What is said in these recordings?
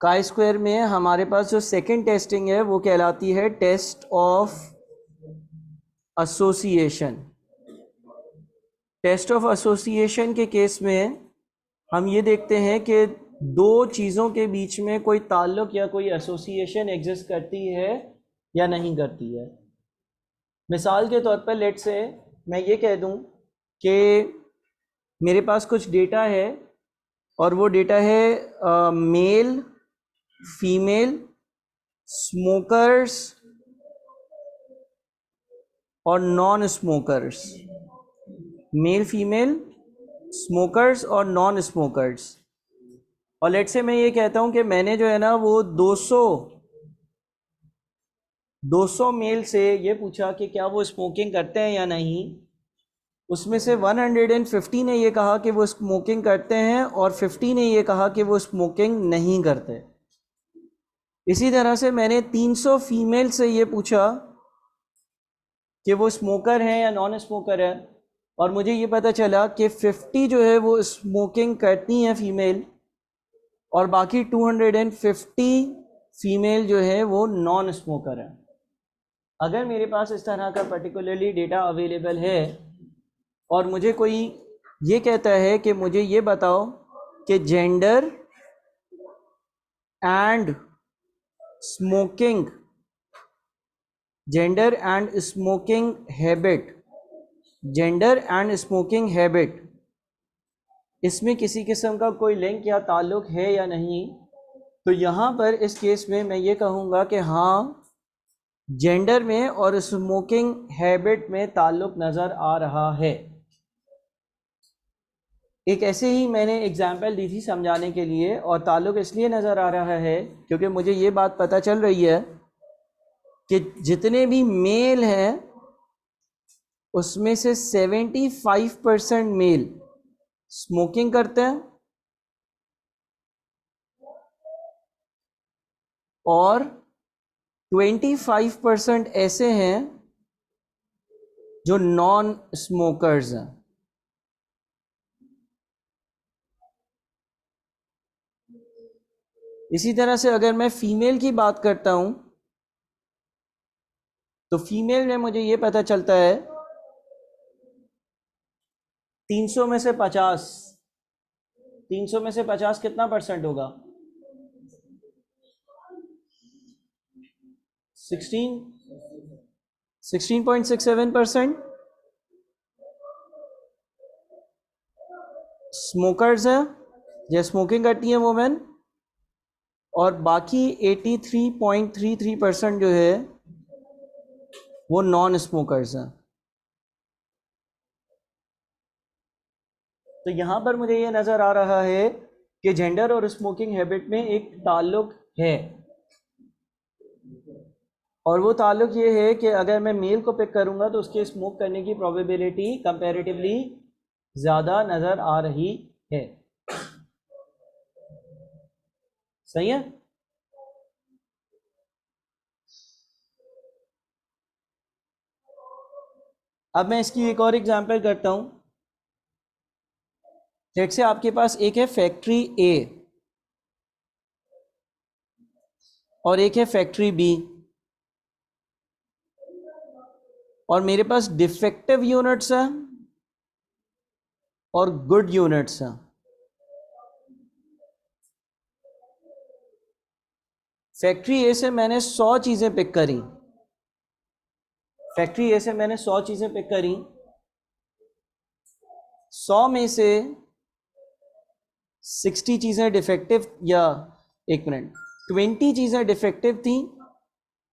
Chi square में हमारे पास जो सेकंड टेस्टिंग है वो कहलाती है test of association. Test of association के केस में हम ये देखते हैं कि दो चीज़ों के बीच में कोई ताल्लुक या कोई एसोसिएशन एग्जिस्ट करती है या नहीं करती है। मिसाल के तौर पर लेट से मैं ये कह दूं कि मेरे पास कुछ डेटा है और वो डेटा है मेल फीमेल स्मोकर्स और non smokers, male female smokers और नॉन स्मोकर्स। और लेट से मैं ये कहता हूँ कि मैंने जो है ना वो 200 मेल से ये पूछा कि क्या वो स्मोकिंग करते हैं या नहीं। उसमें से 150 ने ये कहा कि वो स्मोकिंग करते हैं और 50 ने ये कहा कि वो स्मोकिंग नहीं करते। इसी तरह से मैंने 300 फीमेल से ये पूछा कि वो स्मोकर हैं या नॉन स्मोकर है, और मुझे ये पता चला कि 50 जो है वो स्मोकिंग करती हैं फीमेल और बाकी 250 फीमेल जो है वो नॉन स्मोकर है। अगर मेरे पास इस तरह का पर्टिकुलरली डेटा अवेलेबल है और मुझे कोई ये कहता है कि मुझे ये बताओ कि जेंडर एंड स्मोकिंग हैबिट, इसमें किसी किस्म का कोई लिंक या ताल्लुक है या नहीं। तो यहाँ पर इस केस में मैं ये कहूँगा कि हाँ, जेंडर में और स्मोकिंग हैबिट में ताल्लुक नज़र आ रहा है। एक ऐसे ही मैंने एग्जाम्पल दी थी समझाने के लिए, और ताल्लुक इसलिए नज़र आ रहा है क्योंकि मुझे ये बात पता चल रही है कि जितने भी मेल हैं उसमें से 75% मेल स्मोकिंग करते हैं और 25% ऐसे हैं जो नॉन स्मोकर्स हैं। इसी तरह से अगर मैं फीमेल की बात करता हूं तो फीमेल में मुझे ये पता चलता है 300 में से 50 कितना परसेंट होगा? 16.67% स्मोकर्स हैं या स्मोकिंग करती हैं वुमेन, और बाकी 83.33% जो है वो नॉन स्मोकर्स हैं। तो यहाँ पर मुझे ये नज़र आ रहा है कि जेंडर और स्मोकिंग हैबिट में एक ताल्लुक है, और वो ताल्लुक ये है कि अगर मैं मेल को पिक करूँगा तो उसके स्मोक करने की प्रोबेबिलिटी कंपैरेटिवली ज़्यादा नज़र आ रही है। सही है? अब मैं इसकी एक और एग्जांपल करता हूँ। लेट्स से आपके पास एक है फैक्ट्री ए और एक है फैक्ट्री बी, और मेरे पास डिफेक्टिव यूनिट्स हैं और गुड यूनिट्स हैं। फैक्ट्री ए से मैंने 100 चीज़ें पिक करी, 100 में से 60 चीज़ें डिफेक्टिव, या 20 चीज़ें डिफेक्टिव थी,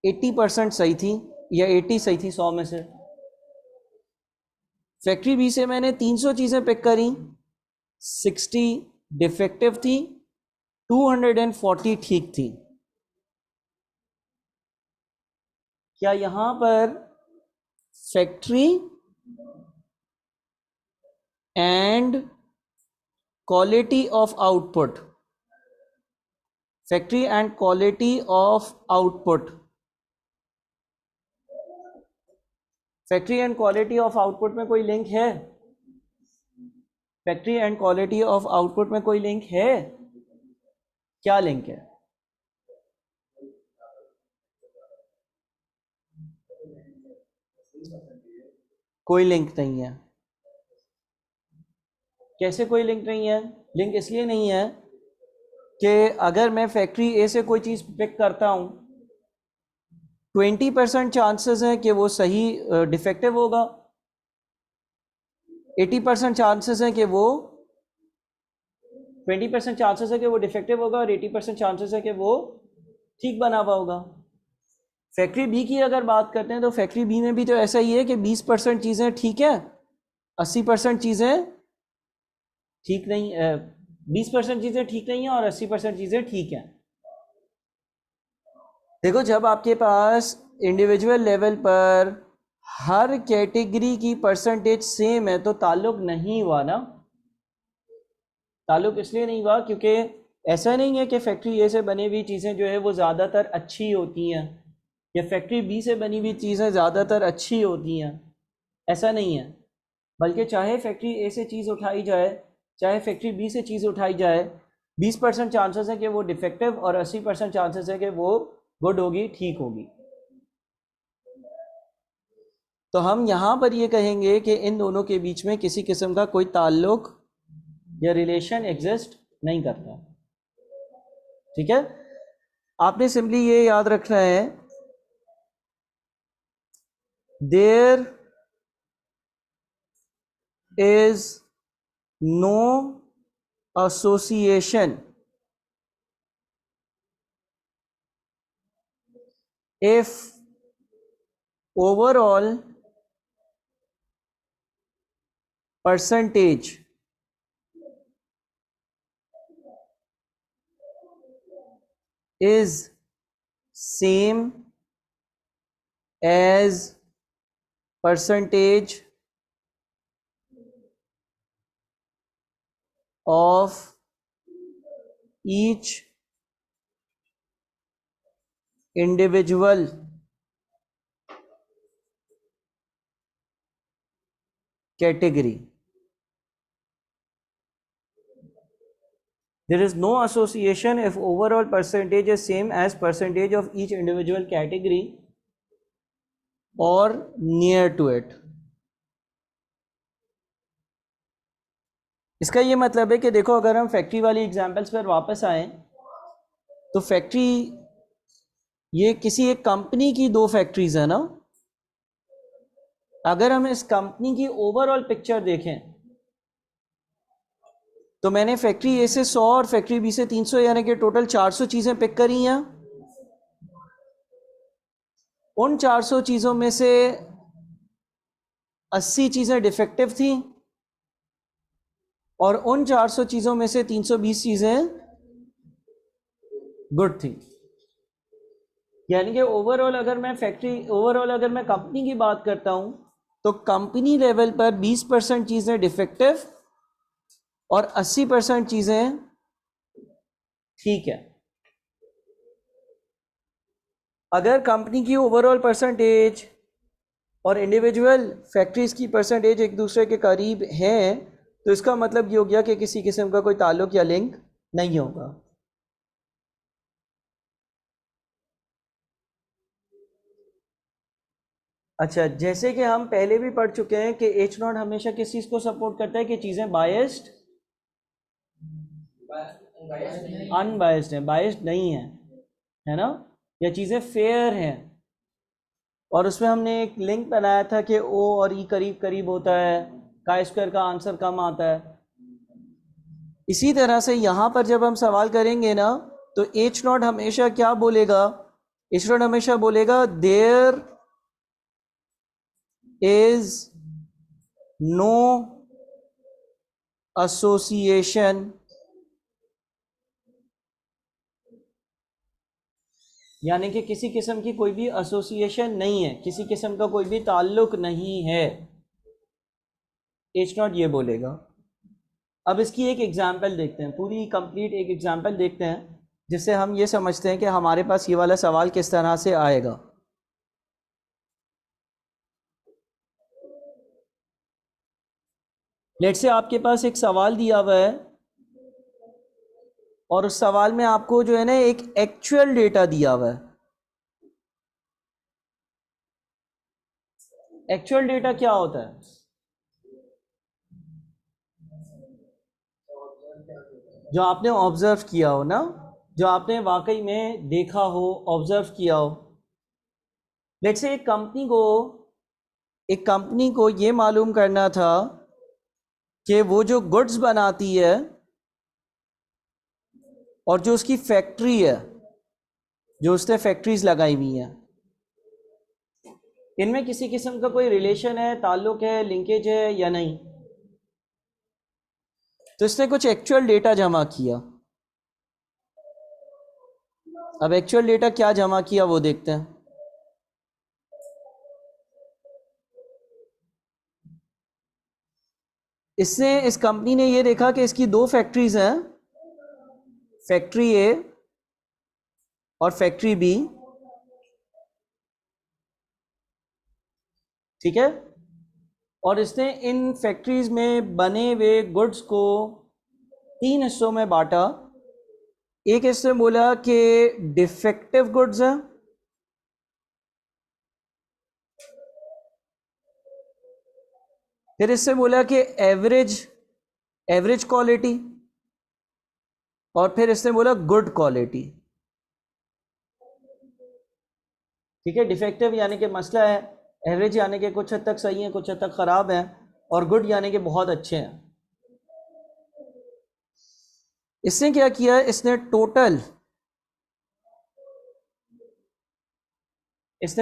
80% सही थी या 80 सही थी 100 में से। फैक्ट्री बी से मैंने 300 चीज़ें पिक करी, 60 डिफेक्टिव थी, 240 ठीक थी। क्या यहां पर factory and quality of output, factory and quality of output, factory and quality of output में कोई लिंक है? Factory and quality of output में कोई लिंक है? क्या लिंक है? कोई लिंक नहीं है। कैसे कोई लिंक नहीं है? लिंक इसलिए नहीं है कि अगर मैं फैक्ट्री ए से कोई चीज़ पिक करता हूँ, 20% चांसेस हैं कि वो सही डिफेक्टिव होगा, 80% चांसेस हैं कि वो 20% चांसेस है कि वो डिफेक्टिव होगा और 80% चांसेस है कि वो ठीक बना हुआ होगा। फैक्ट्री बी की अगर बात करते हैं तो फैक्ट्री बी में भी तो ऐसा ही है कि 20% चीज़ें ठीक है, 80% चीज़ें ठीक नहीं, 20% चीज़ें ठीक नहीं है और 80% चीज़ें ठीक हैं। देखो, जब आपके पास इंडिविजुअल लेवल पर हर कैटेगरी की परसेंटेज सेम है तो ताल्लुक नहीं हुआ ना। ताल्लुक इसलिए नहीं हुआ क्योंकि ऐसा नहीं है कि फैक्ट्री ए से बनी हुई चीज़ें जो है वो ज़्यादातर अच्छी होती हैं या फैक्ट्री बी से बनी हुई चीज़ें ज़्यादातर अच्छी होती हैं, ऐसा नहीं है। बल्कि चाहे फैक्ट्री ए से चीज़ उठाई जाए, चाहे फैक्ट्री बी से चीज़ उठाई जाए, 20% चांसेस है कि वो डिफेक्टिव और 80% चांसेस है कि वो गुड होगी, ठीक होगी। तो हम यहाँ पर ये कहेंगे कि इन दोनों के बीच में किसी किस्म का कोई ताल्लुक या रिलेशन एग्जिस्ट नहीं करता। ठीक है, आपने सिंपली ये याद रखना है, there is no association if overall percentage is same as percentage of each individual category. There is no association if overall percentage is same as percentage of each individual category or near to it. इसका ये मतलब है कि देखो, अगर हम factory वाली examples पर वापस आए तो फैक्ट्री, ये किसी एक कंपनी की दो फैक्ट्रीज है ना। अगर हम इस कंपनी की ओवरऑल पिक्चर देखें तो मैंने फैक्ट्री ए से 100 और फैक्ट्री बी से 300 यानी कि टोटल 400 चीज़ें पिक करी हैं। उन 400 चीज़ों में से 80 चीज़ें डिफेक्टिव थी और उन 400 चीज़ों में से 320 चीज़ें गुड थी। यानी कि ओवरऑल अगर मैं कंपनी की बात करता हूं तो कंपनी लेवल पर 20% चीज़ें डिफेक्टिव और 80% चीज़ें ठीक है। अगर कंपनी की ओवरऑल परसेंटेज और इंडिविजुअल फैक्ट्रीज की परसेंटेज एक दूसरे के करीब हैं तो इसका मतलब ये हो गया कि किसी किस्म का कोई ताल्लुक या लिंक नहीं होगा। अच्छा, जैसे कि हम पहले भी पढ़ चुके हैं कि एच नॉट हमेशा किस चीज़ को सपोर्ट करता है कि चीज़ें बायस्ड अनबायस्ड है, बायस्ड नहीं है ना, या चीज़ें फेयर हैं। और उसमें हमने एक लिंक बनाया था कि ओ और ई करीब करीब होता है, का स्क्वायर का आंसर कम आता है। इसी तरह से यहाँ पर जब हम सवाल करेंगे ना तो एच नॉट हमेशा क्या बोलेगा? एच नॉट हमेशा बोलेगा देयर इज नो एसोसिएशन यानी कि किसी किस्म की कोई भी एसोसिएशन नहीं है, किसी किस्म का कोई भी ताल्लुक नहीं है, एच नॉट ये बोलेगा। अब इसकी एक एग्जांपल देखते हैं, पूरी कंप्लीट एक एग्जांपल देखते हैं जिससे हम ये समझते हैं कि हमारे पास ये वाला सवाल किस तरह से आएगा। लेट से आपके पास एक सवाल दिया हुआ है और उस सवाल में आपको जो है ना एक एक्चुअल डेटा दिया हुआ है। एक्चुअल डेटा क्या होता है? जो आपने ऑब्जर्व किया हो ना, जो आपने वाकई में देखा हो, ऑब्जर्व किया हो। लेट्स से एक कंपनी को ये मालूम करना था कि वो जो गुड्स बनाती है और जो उसकी फैक्ट्री है, जो उसने फैक्ट्रीज लगाई हुई हैं, इनमें किसी किस्म का कोई रिलेशन है, ताल्लुक है, लिंकेज है या नहीं। तो इसने कुछ एक्चुअल डेटा जमा किया। अब एक्चुअल डेटा क्या जमा किया वो देखते हैं। इस कंपनी ने ये देखा कि इसकी दो फैक्ट्रीज हैं, फैक्ट्री ए और फैक्ट्री बी, ठीक है। और इसने इन फैक्ट्रीज में बने हुए गुड्स को 3 हिस्सों में बांटा। एक हिस्से बोला कि डिफेक्टिव गुड्स हैं, फिर इससे बोला कि एवरेज क्वालिटी, और फिर इसने बोला गुड क्वालिटी। ठीक है, डिफेक्टिव यानी कि मसला है, एवरेज यानी कि कुछ हद तक सही है, कुछ हद तक ख़राब है, और गुड यानी कि बहुत अच्छे हैं। इसने क्या किया, इसने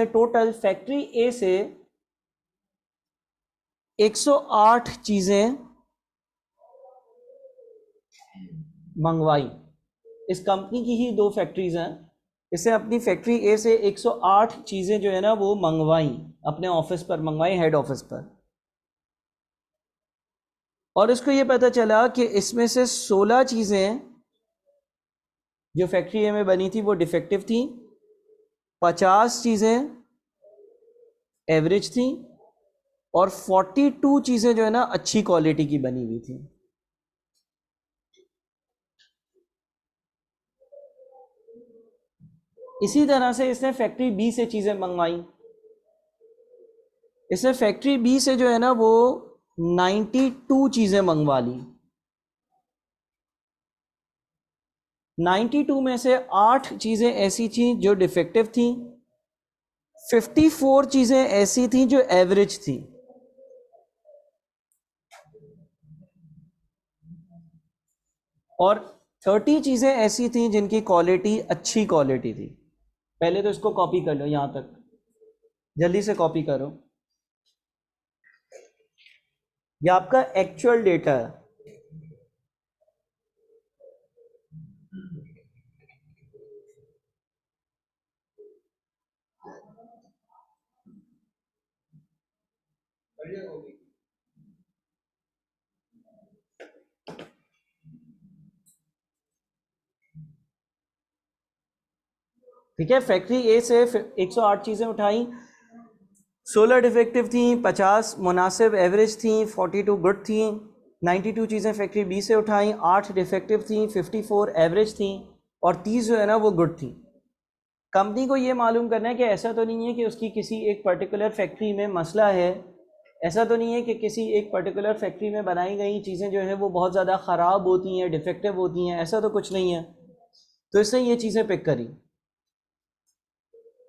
टोटल फैक्ट्री ए से 108 चीज़ें मंगवाई। इस कंपनी की ही 2 फैक्ट्रीज हैं। इसने अपनी फैक्ट्री ए से 108 चीज़ें जो है ना वो मंगवाई, अपने ऑफिस पर मंगवाई, हेड ऑफिस पर। और इसको ये पता चला कि इसमें से 16 चीज़ें जो फैक्ट्री ए में बनी थी वो डिफेक्टिव थी, 50 चीज़ें एवरेज थी, और 42 चीज़ें जो है ना अच्छी क्वालिटी की बनी हुई थी। इसी तरह से इसने फैक्ट्री बी से चीज़ें मंगवाई। इसने फैक्ट्री बी से जो है ना वो 92 चीज़ें मंगवा ली। 92 में से 8 चीज़ें ऐसी थी जो डिफेक्टिव थी, 54 चीज़ें ऐसी थी जो एवरेज थी, और 30 चीज़ें ऐसी थी जिनकी क्वालिटी अच्छी क्वालिटी थी। पहले तो इसको कॉपी कर लो, यहाँ तक जल्दी से कॉपी करो। ये आपका एक्चुअल डेटा है। ठीक है, फैक्ट्री ए से 108 चीज़ें उठाई, 16 डिफेक्टिव थी, 50 मुनासिब एवरेज थी, 42 गुड थी। 92 चीज़ें फैक्ट्री बी से उठाई, 8 डिफेक्टिव थी, 54 एवरेज थी, और 30 जो है ना वो गुड थी। कंपनी को ये मालूम करना है कि ऐसा तो नहीं है कि उसकी किसी एक पर्टिकुलर फैक्ट्री में मसला है, ऐसा तो नहीं है कि किसी एक पर्टिकुलर फैक्ट्री में बनाई गई चीज़ें जो है वो बहुत ज़्यादा ख़राब होती हैं, डिफेक्टिव होती हैं, ऐसा तो कुछ नहीं है। तो इसने ये चीज़ें पिक करी।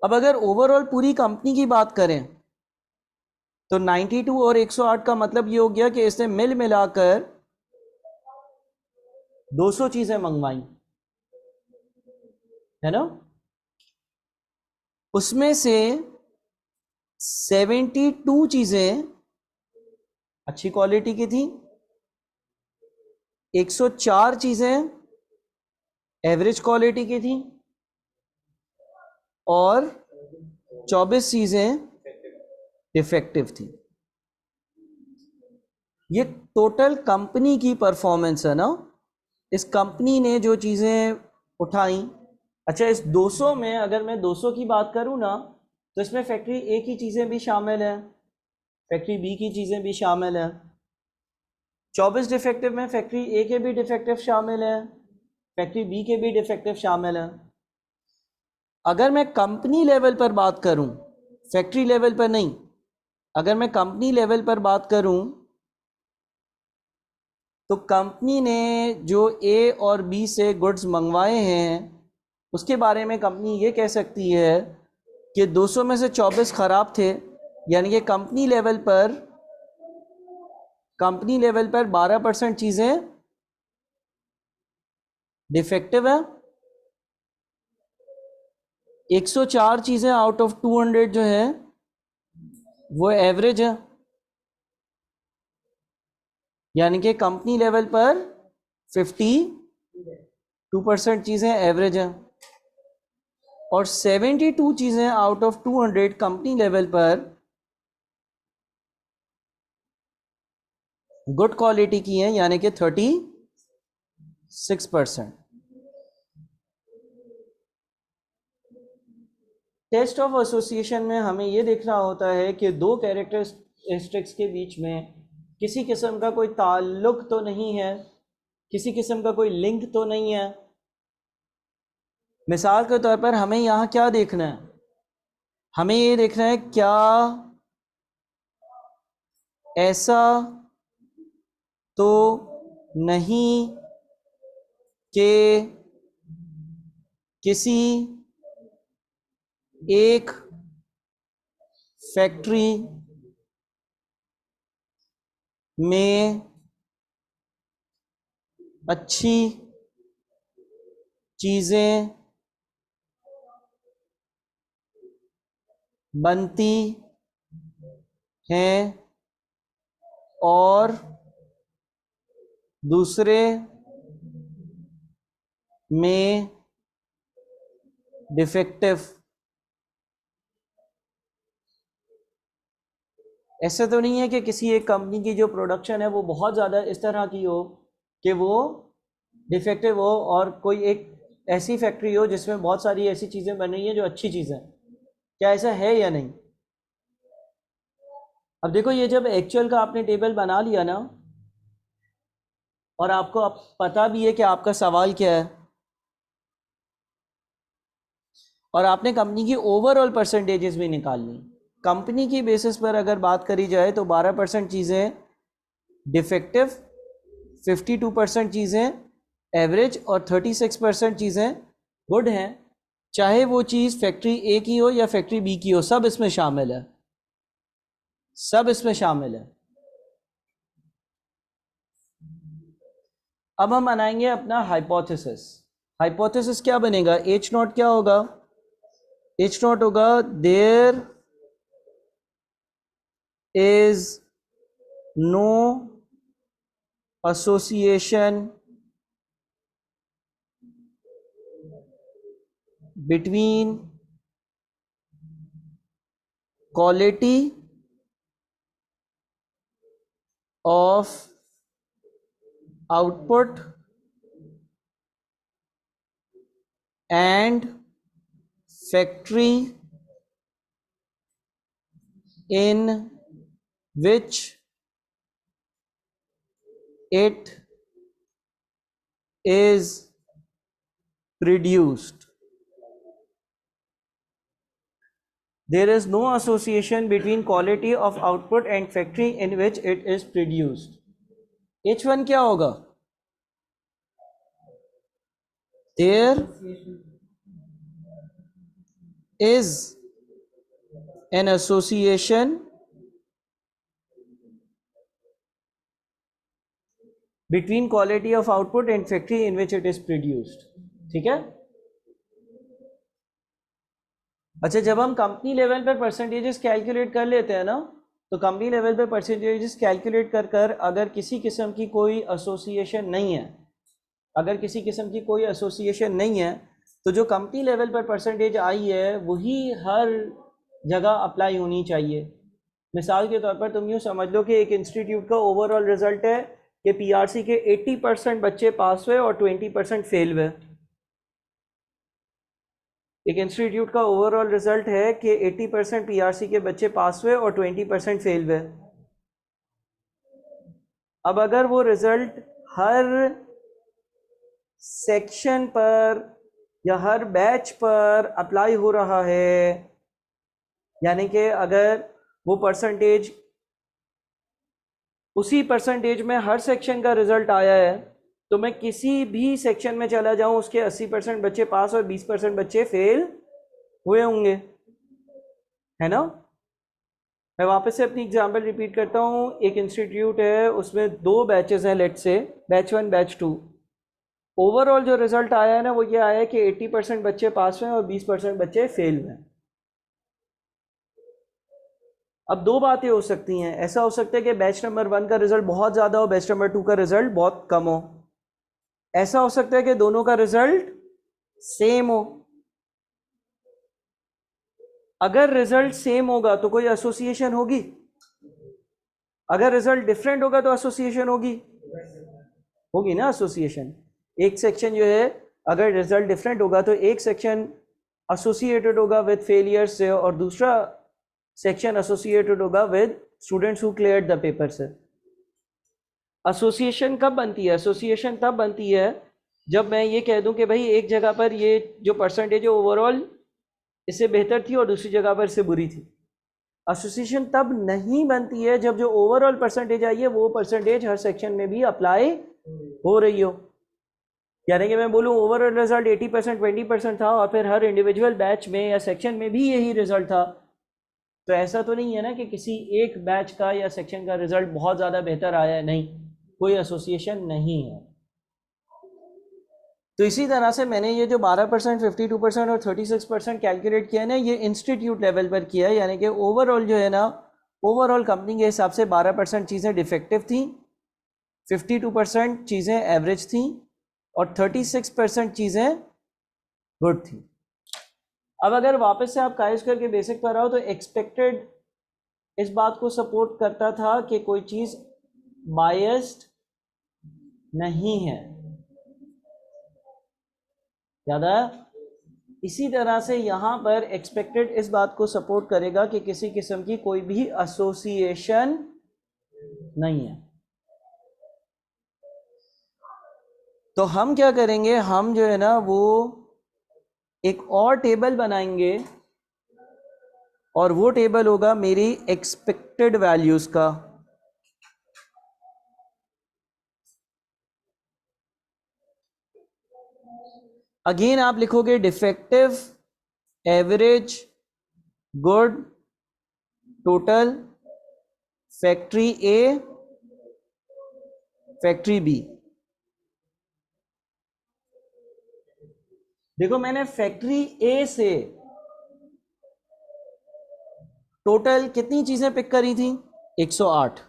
अब अगर ओवरऑल पूरी कंपनी की बात करें तो 92 और 108 का मतलब ये हो गया कि इसने मिल मिलाकर 200 चीज़ें मंगवाई, है ना। उसमें से 72 चीज़ें अच्छी क्वालिटी की थी, 104 चीज़ें एवरेज क्वालिटी की थी, और 24 चीज़ें डिफेक्टिव थी। ये टोटल कंपनी की परफॉर्मेंस है ना। इस कंपनी ने जो चीज़ें उठाई, अच्छा इस 200 में अगर मैं 200 की बात करूँ ना तो इसमें फैक्ट्री ए की चीज़ें भी शामिल हैं, फैक्ट्री बी की चीज़ें भी शामिल हैं। 24 डिफेक्टिव में फैक्ट्री ए के भी डिफेक्टिव शामिल हैं, फैक्ट्री बी के भी डिफेक्टिव शामिल हैं। अगर मैं कंपनी लेवल पर बात करूं, फैक्ट्री लेवल पर नहीं, अगर मैं कंपनी लेवल पर बात करूं तो कंपनी ने जो ए और बी से गुड्स मंगवाए हैं उसके बारे में कंपनी ये कह सकती है कि 200 में से 24 ख़राब थे, यानी कि कंपनी लेवल पर 12% चीज़ें डिफेक्टिव है। 104 चीज़ें आउट ऑफ 200 जो है वो एवरेज है, यानी कि कंपनी लेवल पर 52% चीज़ें एवरेज हैं और 72 चीज़ें आउट ऑफ 200 कंपनी लेवल पर गुड क्वालिटी की हैं, यानी कि 36%। टेस्ट ऑफ एसोसिएशन में हमें ये देखना होता है कि दो कैरेक्टरिस्टिक्स के बीच में किसी किस्म का कोई ताल्लुक तो नहीं है, किसी किस्म का कोई लिंक तो नहीं है। मिसाल के तौर पर हमें यहाँ क्या देखना है, हमें ये देखना है क्या ऐसा तो नहीं कि किसी एक फैक्ट्री में अच्छी चीज़ें बनती हैं और दूसरे में डिफेक्टिव। ऐसा तो नहीं है कि किसी एक कंपनी की जो प्रोडक्शन है वो बहुत ज़्यादा इस तरह की हो कि वो डिफेक्टिव हो और कोई एक ऐसी फैक्ट्री हो जिसमें बहुत सारी ऐसी चीज़ें बन रही हैं जो अच्छी चीज़ें हैं। क्या ऐसा है या नहीं? अब देखो, ये जब एक्चुअल का आपने टेबल बना लिया ना और आपको अब पता भी है कि आपका सवाल क्या है और आपने कंपनी की ओवरऑल परसेंटेजेस भी निकाल ली, कंपनी की बेसिस पर अगर बात करी जाए तो 12% चीज़ें डिफेक्टिव, 52% चीज़ें एवरेज और 36% चीज़ें गुड हैं। चाहे वो चीज़ फैक्ट्री ए की हो या फैक्ट्री बी की हो, सब इसमें शामिल है, सब इसमें शामिल है। अब हम बनाएंगे अपना हाइपोथेसिस। हाइपोथेसिस क्या बनेगा? एच नॉट क्या होगा? एच नॉट होगा there is no association between quality of output and factory in which it is produced. There is no association between quality of output and factory in which it is produced. H1 क्या होगा? There is an association between quality of output and factory in which it is produced. ठीक है? अच्छा, जब हम company level पर percentages calculate कर लेते हैं ना, तो कंपनी लेवल पर परसेंटेजेस कैलकुलेट कर कर अगर किसी किस्म की कोई एसोसिएशन नहीं है, अगर किसी किस्म की कोई एसोसिएशन नहीं है तो जो कंपनी लेवल पर परसेंटेज आई है वही हर जगह अप्लाई होनी चाहिए। मिसाल के तौर पर तुम यूँ समझ लो कि एक इंस्टीट्यूट का ओवरऑल रिजल्ट है कि पीआरसी के 80% बच्चे पास हुए और 20% फेल हुए। एक इंस्टीट्यूट का ओवरऑल रिजल्ट है कि 80% पीआरसी के बच्चे पास हुए और 20% फेल हुए। अब अगर वो रिजल्ट हर सेक्शन पर या हर बैच पर अप्लाई हो रहा है, यानी कि अगर वो परसेंटेज, उसी परसेंटेज में हर सेक्शन का रिजल्ट आया है, तो मैं किसी भी सेक्शन में चला जाऊं उसके 80% बच्चे पास और 20% बच्चे फेल हुए होंगे, है ना। मैं वापस से अपनी एग्जांपल रिपीट करता हूँ। एक इंस्टीट्यूट है, उसमें 2 बैचेस हैं, let's say batch 1 batch 2। Overall जो रिजल्ट आया है ना वो ये आया है कि 80% बच्चे पास हुए और 20% बच्चे फेल हुए। अब 2 बातें हो सकती हैं, ऐसा हो सकता है कि बैच नंबर 1 का रिजल्ट बहुत ज़्यादा हो, बैच नंबर 2 का रिजल्ट बहुत कम हो। ऐसा हो सकता है कि दोनों का रिजल्ट सेम हो। अगर रिजल्ट सेम होगा तो कोई एसोसिएशन होगी, अगर रिजल्ट डिफरेंट होगा तो एसोसिएशन होगी, होगी ना एसोसिएशन। एक सेक्शन जो है अगर रिजल्ट डिफरेंट होगा तो एक सेक्शन एसोसिएटेड होगा विद फेलियर्स से और दूसरा सेक्शन एसोसिएटेड होगा with students who cleared the paper से। एसोसिएशन कब बनती है? एसोसिएशन तब बनती है जब मैं ये कह दूं कि भाई एक जगह पर ये जो परसेंटेज है ओवरऑल इससे बेहतर थी और दूसरी जगह पर इससे बुरी थी। एसोसिएशन तब नहीं बनती है जब जो ओवरऑल परसेंटेज आई है वो परसेंटेज हर सेक्शन में भी अप्लाई हो रही हो। यानी कि मैं बोलूँ ओवरऑल रिजल्ट 80% 20% था और फिर हर इंडिविजुअल बैच में या सेक्शन में भी यही रिजल्ट था, तो ऐसा तो नहीं है ना कि किसी एक बैच का या सेक्शन का रिजल्ट बहुत ज़्यादा बेहतर आया है, नहीं, कोई एसोसिएशन नहीं है। तो इसी तरह से मैंने ये जो 12%, 52% और 36% कैलकुलेट किया है ना, ये इंस्टीट्यूट लेवल पर किया है, यानी कि ओवरऑल जो है ना, ओवरऑल कंपनी के हिसाब से 12% चीज़ें डिफेक्टिव थी, 52% चीज़ें एवरेज थी और 36% चीज़ें गुड थी। अब अगर वापस से आप काइस करके बेसिक पर आओ तो एक्सपेक्टेड इस बात को सपोर्ट करता था कि कोई चीज़ बायस्ड नहीं है, याद आया। इसी तरह से यहाँ पर एक्सपेक्टेड इस बात को सपोर्ट करेगा कि किसी किस्म की कोई भी एसोसिएशन नहीं है। तो हम क्या करेंगे, हम जो है ना वो एक और टेबल बनाएंगे और वो टेबल होगा मेरी एक्सपेक्टेड वैल्यूज का। अगेन आप लिखोगे defective, average, good, total, factory A, factory B. देखो मैंने फैक्ट्री ए से टोटल कितनी चीजें पिक करी थी? 108।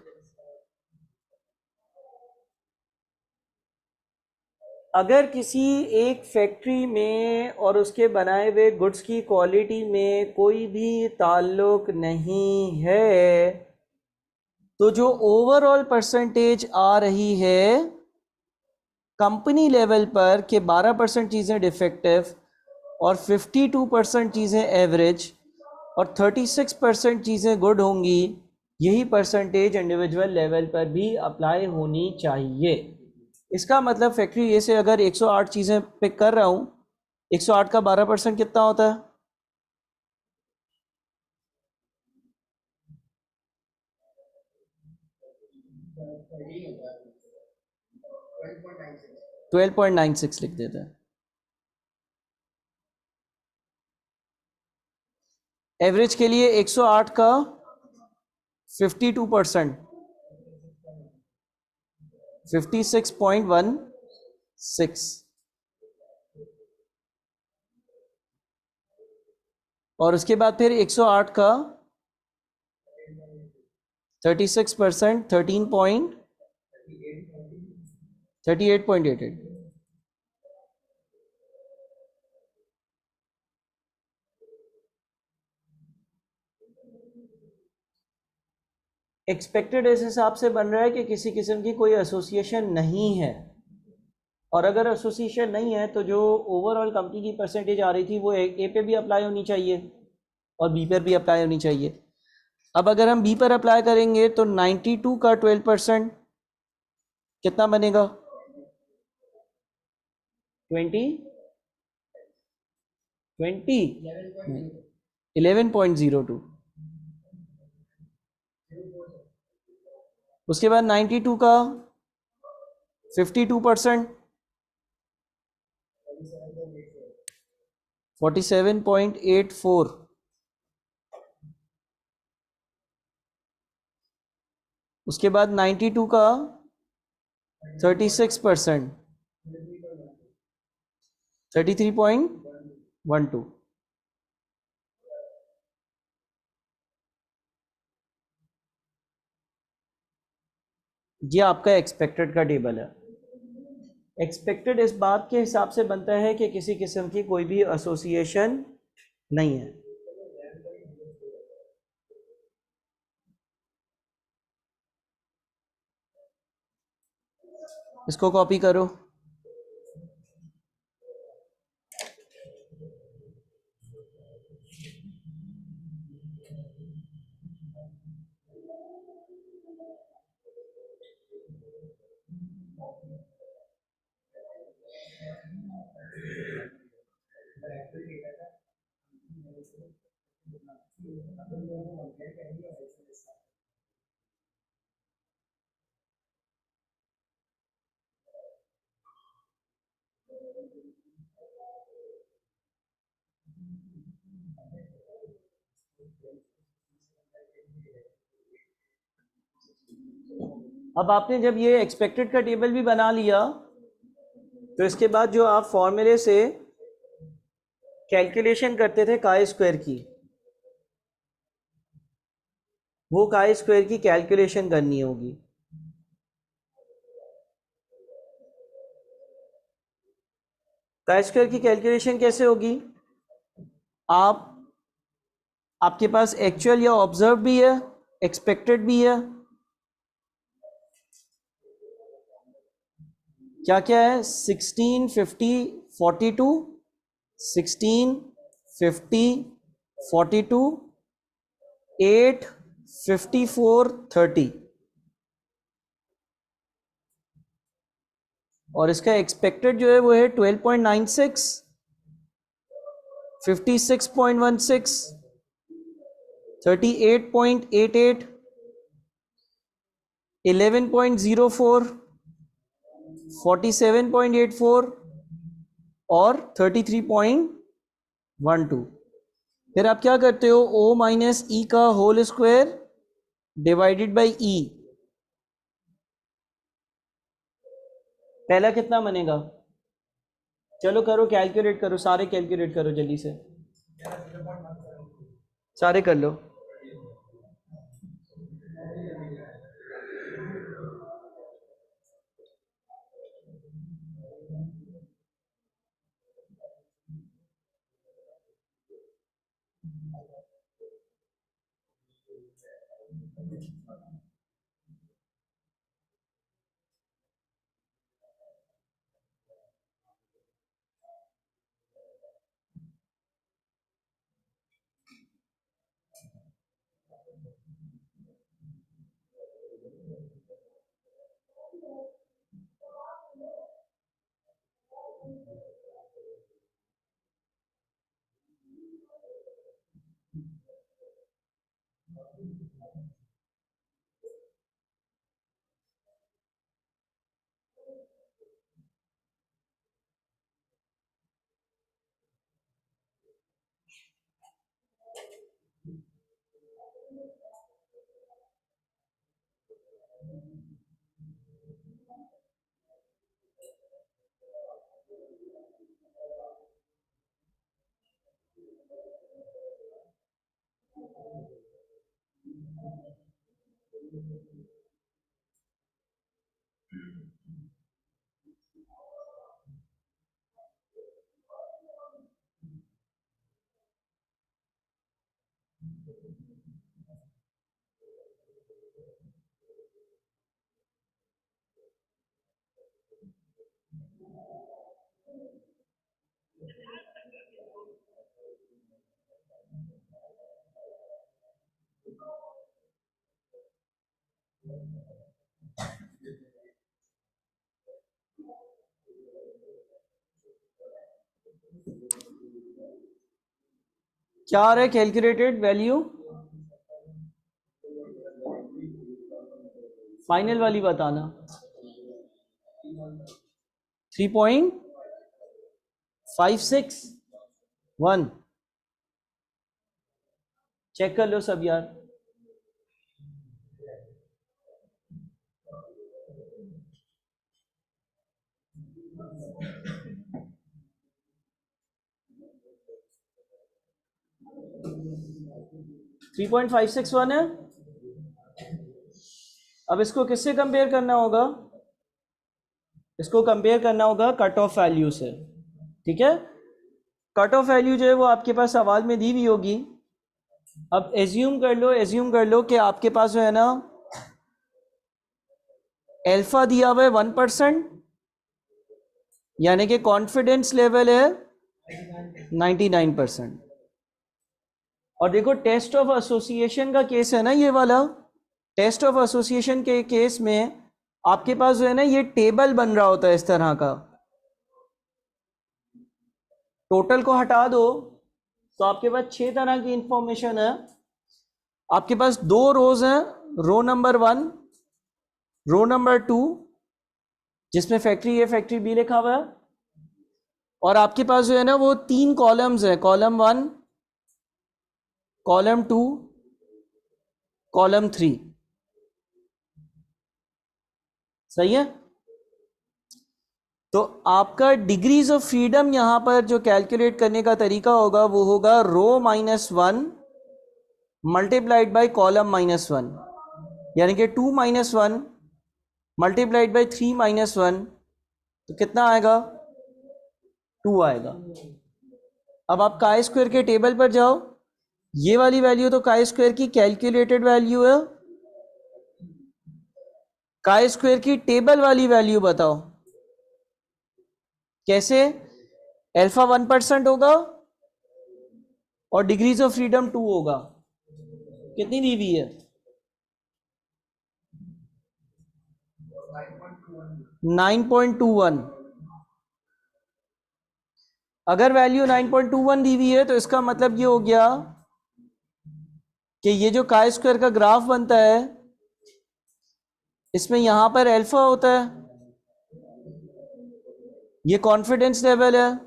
अगर किसी एक फैक्ट्री में और उसके बनाए हुए गुड्स की क्वालिटी में कोई भी ताल्लुक नहीं है तो जो ओवरऑल परसेंटेज आ रही है कंपनी लेवल पर कि 12% चीज़ें डिफेक्टिव और 52% चीज़ें एवरेज और 36% चीज़ें गुड होंगी, यही परसेंटेज इंडिविजुअल लेवल पर भी अप्लाई होनी चाहिए। इसका मतलब फैक्ट्री ए से अगर 108 चीज़ें पिक कर रहा हूँ, 108 का 12% कितना होता है? 12.96 लिख देते हैं। एवरेज के लिए 108 का 52%, 56.16, और उसके बाद फिर 108 का 36%, 38.88। एक्सपेक्टेड इस हिसाब से बन रहा है कि किसी किस्म की कोई एसोसिएशन नहीं है, और अगर एसोसिएशन नहीं है तो जो ओवरऑल कंपनी की परसेंटेज आ रही थी वो ए पे भी अप्लाई होनी चाहिए और बी पर भी अप्लाई होनी चाहिए। अब अगर हम बी पर अप्लाई करेंगे तो 92 का 12% कितना बनेगा? 11.02। उसके बाद 92 का 52%, 47.84। उसके बाद 92 का 36%, 33.12। ये आपका एक्सपेक्टेड का टेबल है। एक्सपेक्टेड इस बात के हिसाब से बनता है कि किसी किस्म की कोई भी एसोसिएशन नहीं है। इसको कॉपी करो। अब आपने जब ये एक्सपेक्टेड का टेबल भी बना लिया, तो इसके बाद जो आप फॉर्मूले से कैलकुलेशन करते थे काई स्क्वायर की, वो काई स्क्वायर की कैलकुलेशन करनी होगी। काई स्क्वायर की कैलकुलेशन कैसे होगी? आपके पास एक्चुअल या ऑब्जर्व भी है, एक्सपेक्टेड भी है। क्या क्या है? 16, 50, 42, 16, 50, 42, 8, 54, 30। और इसका एक्सपेक्टेड जो है वो है 12.96, 56.16, 38.88, 11.04, 47.84 और 33.12। फिर आप क्या करते हो? O माइनस ई का whole square divided by E. पहला कितना बनेगा? चलो करो, कैलकुलेट करो, सारे कैलकुलेट करो जल्दी से, सारे कर लो। क्या आ रहा है कैलकुलेटेड वैल्यू? फाइनल वाली बताना। 3.561 चेक कर लो सब यार। थ्री 3.561 है। अब इसको किससे कंपेयर करना होगा? इसको कंपेयर करना होगा कट ऑफ वैल्यू से। ठीक है, कट ऑफ वैल्यू जो है वो आपके पास सवाल में दी हुई होगी। अब एज्यूम कर लो कि आपके पास जो है ना अल्फा दिया हुआ है 1%, यानी कि कॉन्फिडेंस लेवल है 99%। और देखो टेस्ट ऑफ एसोसिएशन का केस है ना ये वाला, टेस्ट ऑफ एसोसिएशन के केस में आपके पास जो है ना ये टेबल बन रहा होता है इस तरह का। टोटल को हटा दो तो आपके पास 6 तरह की इंफॉर्मेशन है। आपके पास 2 रोज हैं, रो नंबर 1, रो नंबर 2, जिसमें फैक्ट्री ए फैक्ट्री बी लिखा हुआ है, और आपके पास जो है ना वो 3 कॉलम्स हैं, कॉलम 1, कॉलम 2, कॉलम 3। सही है। तो आपका डिग्रीज ऑफ फ्रीडम यहां पर जो कैलकुलेट करने का तरीका होगा वो होगा रो -1 मल्टीप्लाइड बाय कॉलम -1, यानी कि 2 - 1 मल्टीप्लाइड बाय 3 - 1, तो कितना आएगा? 2 आएगा। अब आप काई स्क्वायर के टेबल पर जाओ, ये वाली वैल्यू तो काई स्क्वायर की कैलकुलेटेड वैल्यू है, काई स्क्वायर की टेबल वाली वैल्यू बताओ कैसे? अल्फा 1% होगा और डिग्रीज ऑफ फ्रीडम 2 होगा। कितनी दी हुई है? 9.21। अगर वैल्यू 9.21 दी हुई है तो इसका मतलब ये हो गया कि ये जो काई स्क्वायर का ग्राफ बनता है इसमें यहां पर अल्फा होता है, ये कॉन्फिडेंस लेवल है,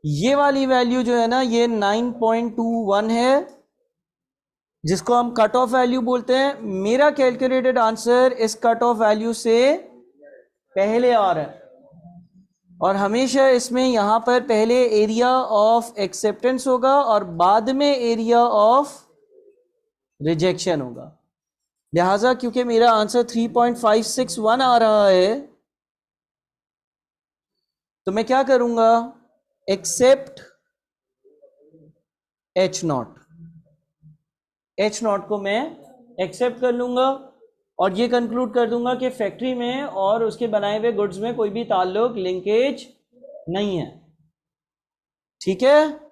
ये वाली वैल्यू जो है ना ये 9.21 है, जिसको हम कट ऑफ वैल्यू बोलते हैं। मेरा कैलकुलेटेड आंसर इस कट ऑफ वैल्यू से पहले आ रहा है, और हमेशा इसमें यहां पर पहले एरिया ऑफ एक्सेप्टेंस होगा और बाद में एरिया ऑफ रिजेक्शन होगा। लिहाजा क्योंकि मेरा आंसर 3.561 आ रहा है तो मैं क्या करूंगा? एक्सेप्ट H0, H0 को मैं एक्सेप्ट कर लूंगा और ये कंक्लूड कर दूंगा कि फैक्ट्री में और उसके बनाए हुए गुड्स में कोई भी ताल्लुक लिंकेज नहीं है। ठीक है।